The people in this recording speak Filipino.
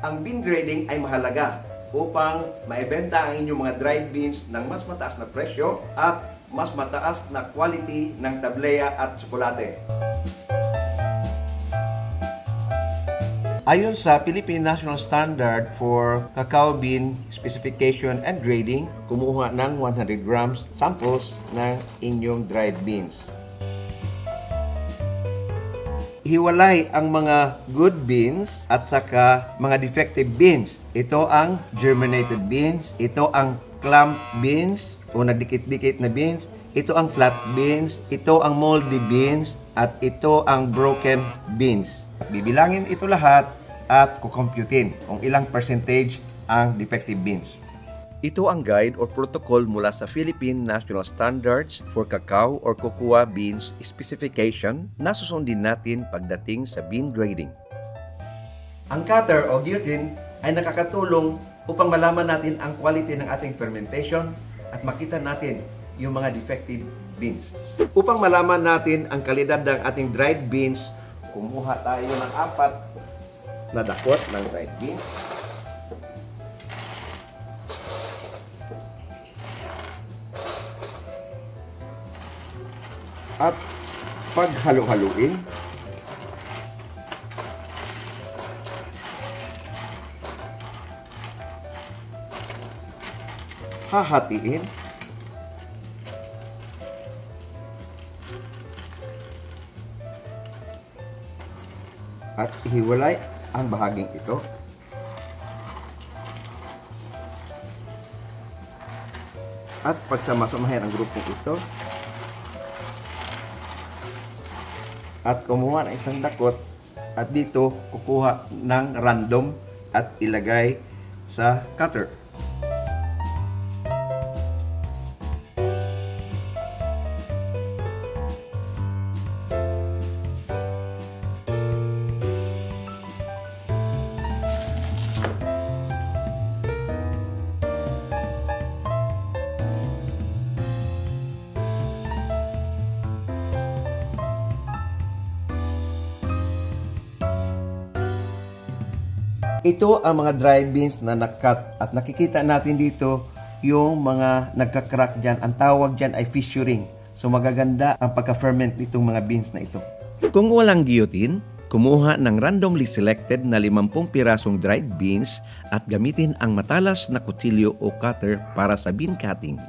Ang bean grading ay mahalaga upang maibenta ang inyong mga dried beans ng mas mataas na presyo at mas mataas na quality ng tableya at tsokolate. Ayon sa Philippine National Standard for Cacao Bean Specification and Grading, kumuha ng 100 grams samples ng inyong dried beans. Hiwalay ang mga good beans at saka mga defective beans. Ito ang germinated beans, ito ang clump beans o nagdikit-dikit na beans, ito ang flat beans, ito ang moldy beans, at ito ang broken beans. Bibilangin ito lahat at kukomputin kung ilang percentage ang defective beans. Ito ang guide or protocol mula sa Philippine National Standards for Cacao or Cocoa Beans Specification na susundin natin pagdating sa bean grading. Ang cutter o guillotine ay nakakatulong upang malaman natin ang quality ng ating fermentation at makita natin yung mga defective beans. Upang malaman natin ang kalidad ng ating dried beans, kumuha tayo ng 4 na dakot ng dried beans. At paghalo-haluin, hahatiin, at ihiwalay ang bahaging ito. At pagsama-samahin ang grupong ito. At kumuha ng isang dakot at dito kukuha ng random at ilagay sa cutter. Ito ang mga dried beans na nakat at nakikita natin dito yung mga nagka-crack dyan. Ang tawag dyan ay fissuring. So magaganda ang pagka-ferment nitong mga beans na ito. Kung walang guillotine, kumuha ng randomly selected na 50 pirasong dried beans at gamitin ang matalas na kutsilyo o cutter para sa bean cutting.